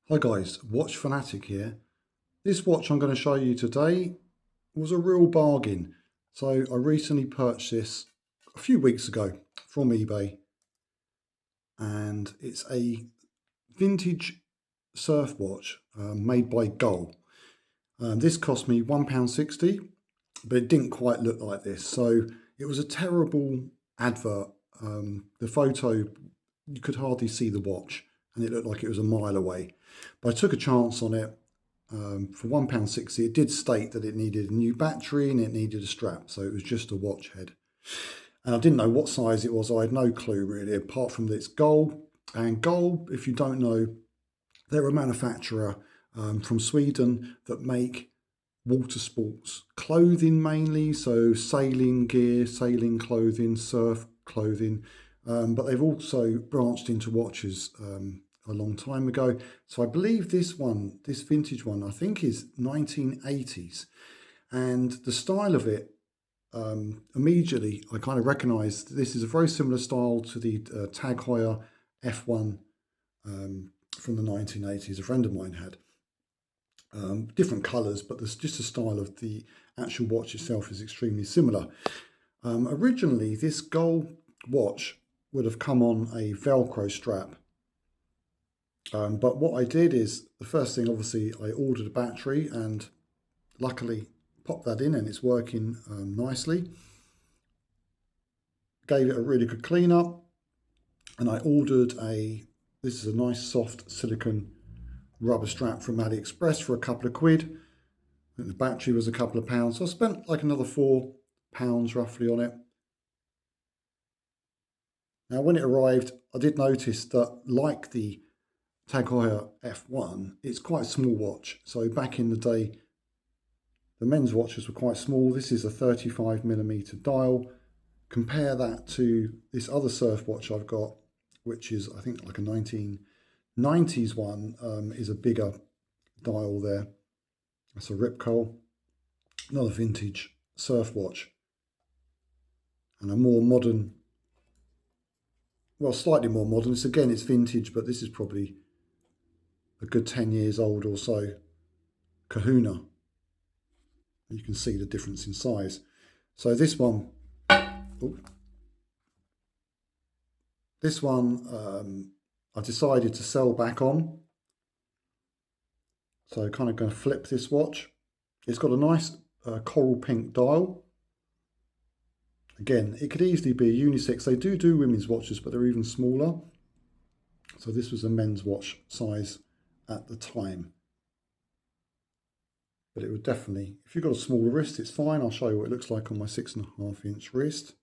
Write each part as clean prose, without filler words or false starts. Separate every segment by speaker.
Speaker 1: Hi guys, Watch Fanatic here. This watch I'm going to show you today was a real bargain. So I recently purchased this a few weeks ago from eBay, and it's a vintage surf watch made by GUL. This cost me £1.60, but it didn't quite look like this. So it was a terrible advert. The photo, you could hardly see the watch and it looked like it was a mile away. But I took a chance on it. For £1.60, it did state that it needed a new battery and it needed a strap, so it was just a watch head. And I didn't know what size it was. I had no clue really, apart from that it's GUL. And GUL, if you don't know, they're a manufacturer from Sweden that make water sports clothing mainly, so sailing gear, sailing clothing, surf clothing, but they've also branched into watches a long time ago. So I believe this vintage one, I think is 1980s, and the style of it, immediately I kind of recognised this is a very similar style to the Tag Heuer F1 from the 1980s. A friend of mine had. Different colours, but there's just the style of the actual watch itself is extremely similar. Originally, this GUL watch would have come on a Velcro strap. But what I did is, the first thing, obviously, I ordered a battery and luckily popped that in and it's working nicely. Gave it a really good clean up, and I ordered this is a nice soft silicone rubber strap from AliExpress for a couple of quid. I think the battery was a couple of pounds, so I spent like another £4 roughly on it. Now when it arrived, I did notice that, like the Tag Heuer F1, it's quite a small watch. So back in the day, the men's watches were quite small. This is a 35mm dial. Compare that to this other surf watch I've got, which is I think like a 1990s one, is a bigger dial there. That's a Ripcol, another vintage surf watch, and a more modern, well, slightly more modern. It's vintage, but this is probably a good 10 years old or so, Kahuna. You can see the difference in size. So this one, I decided to sell back on. So kind of going to flip this watch. It's got a nice coral pink dial. Again, it could easily be a unisex. They do women's watches, but they're even smaller. So this was a men's watch size at the time. But it would definitely, if you've got a smaller wrist, it's fine. I'll show you what it looks like on my 6.5-inch wrist.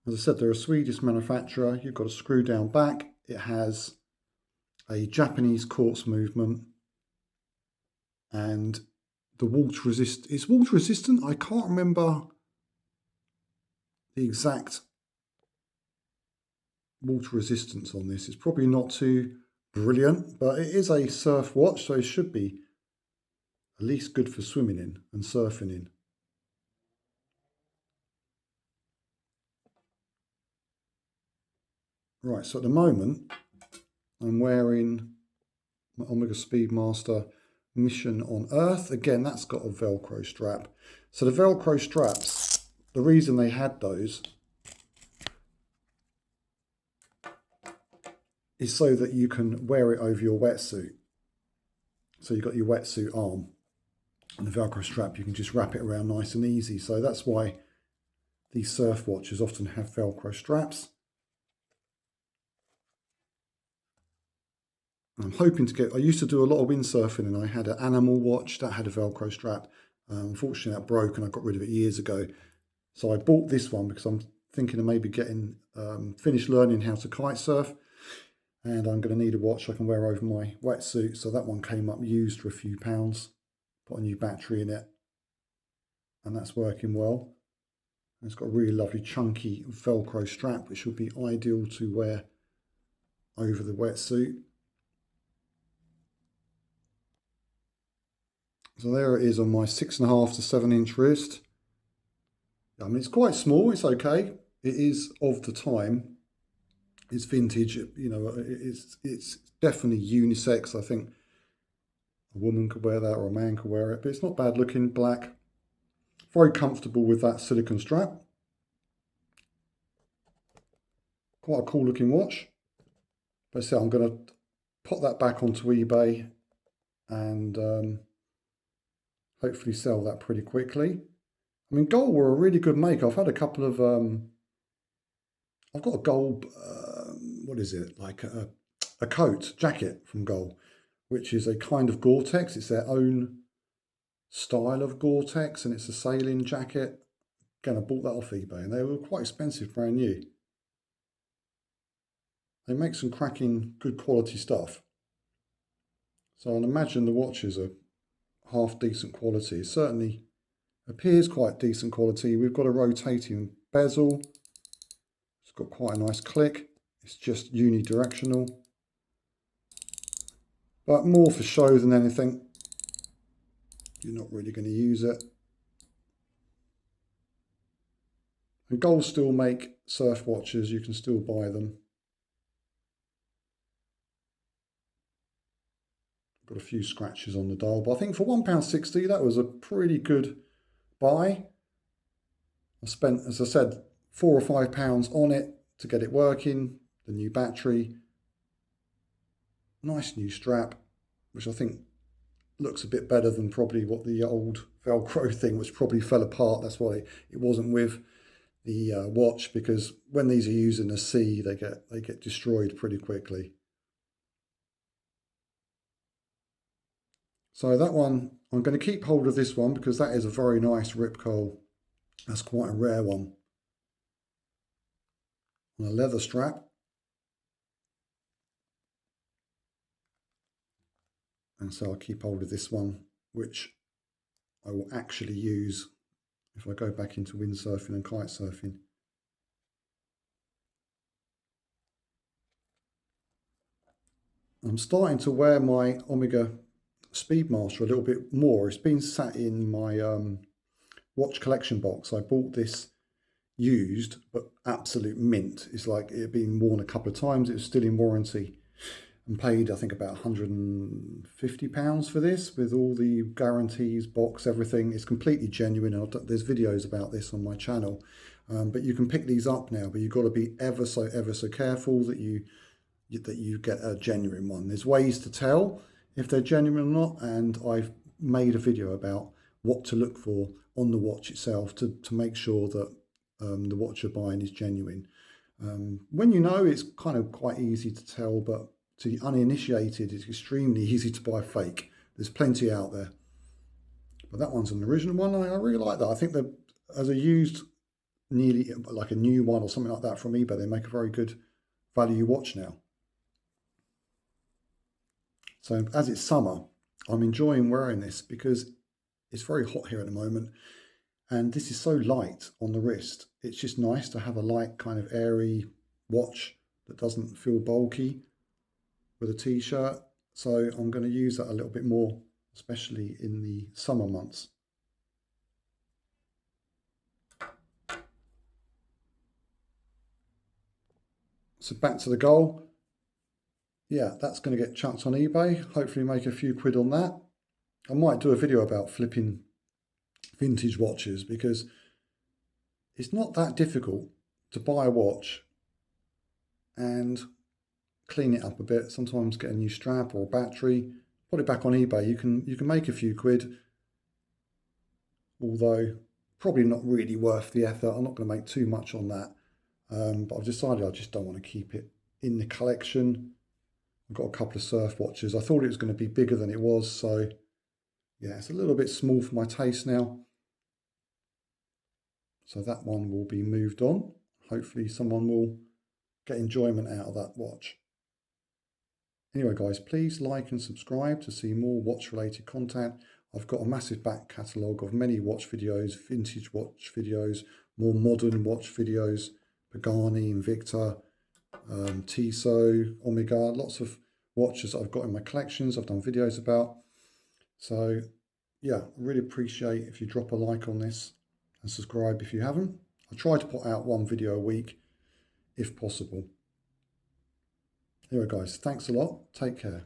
Speaker 1: As I said, they're a Swedish manufacturer. You've got a screw down back. It has a Japanese quartz movement, and the it's water resistant. I can't remember the exact water resistance on this. It's probably not too brilliant, but it is a surf watch, so it should be at least good for swimming in and surfing in. Right, so at the moment I'm wearing my Omega Speedmaster Mission on Earth. Again, that's got a Velcro strap. So the Velcro straps, the reason they had those is so that you can wear it over your wetsuit. So you've got your wetsuit arm, and the Velcro strap, you can just wrap it around nice and easy. So that's why these surf watches often have Velcro straps. I'm hoping to get, I used to do a lot of windsurfing and I had an animal watch that had a Velcro strap. Unfortunately that broke and I got rid of it years ago. So I bought this one because I'm thinking of maybe getting, finished learning how to kite surf. And I'm going to need a watch I can wear over my wetsuit. So that one came up used for a few pounds. Put a new battery in it. And that's working well. And it's got a really lovely chunky Velcro strap, which will be ideal to wear over the wetsuit. So there it is on my 6.5 to 7-inch wrist. I mean, it's quite small, it's okay. It is of the time. It's vintage, you know, it's definitely unisex. I think a woman could wear that or a man could wear it, but it's not bad looking, black. Very comfortable with that silicone strap. Quite a cool looking watch. But so I'm going to put that back onto eBay and hopefully sell that pretty quickly. I mean, GUL were a really good make. I've had a couple of, I've got a GUL, what is it, like a coat, jacket from GUL, which is a kind of Gore-Tex. It's their own style of Gore-Tex, and it's a sailing jacket. Again, I bought that off eBay, and they were quite expensive, brand new. They make some cracking, good quality stuff. So I'd imagine the watches are half decent quality. It certainly appears quite decent quality. We've got a rotating bezel. It's got quite a nice click. It's just unidirectional, but more for show than anything. You're not really going to use it. And GUL still make surf watches. You can still buy them. Got a few scratches on the dial, but I think for £1.60 that was a pretty good buy. I spent, as I said, £4 or £5 on it to get it working. The new battery, nice new strap, which I think looks a bit better than probably what the old Velcro thing, which probably fell apart. That's why it wasn't with the watch, because when these are used in the sea, they get destroyed pretty quickly. So that one, I'm going to keep hold of this one because that is a very nice Rip Curl. That's quite a rare one. On a leather strap. And so I'll keep hold of this one, which I will actually use if I go back into windsurfing and kite surfing. I'm starting to wear my Omega Speedmaster a little bit more. It's been sat in my watch collection box. I bought this used, but absolute mint. It's like it had been worn a couple of times. It was still in warranty, and paid I think about £150 for this with all the guarantees, box, everything. It's completely genuine. And there's videos about this on my channel. But you can pick these up now, but you've got to be ever so careful that you get a genuine one. There's ways to tell if they're genuine or not, and I've made a video about what to look for on the watch itself to make sure that the watch you're buying is genuine. When you know, it's kind of quite easy to tell, but to the uninitiated, it's extremely easy to buy fake. There's plenty out there. But that one's an original one. I really like that. I think that as a used, nearly like a new one or something like that from eBay, they make a very good value watch now. So as it's summer, I'm enjoying wearing this because it's very hot here at the moment. And this is so light on the wrist. It's just nice to have a light, kind of airy watch that doesn't feel bulky with a t-shirt. So I'm going to use that a little bit more, especially in the summer months. So back to the GUL. Yeah, that's going to get chucked on eBay. Hopefully make a few quid on that. I might do a video about flipping vintage watches because it's not that difficult to buy a watch and clean it up a bit. Sometimes get a new strap or a battery, put it back on eBay. You can make a few quid, although probably not really worth the effort. I'm not going to make too much on that, but I've decided I just don't want to keep it in the collection. I've got a couple of surf watches. I thought it was going to be bigger than it was, so yeah, it's a little bit small for my taste now. So that one will be moved on. Hopefully someone will get enjoyment out of that watch. Anyway, guys, please like and subscribe to see more watch-related content. I've got a massive back catalogue of many watch videos, vintage watch videos, more modern watch videos, Pagani, Invicta, Tissot, Omega, lots of watches that I've got in my collections I've done videos about. So yeah, I really appreciate if you drop a like on this and subscribe if you haven't. I try to put out one video a week if possible. Anyway guys, thanks a lot. Take care.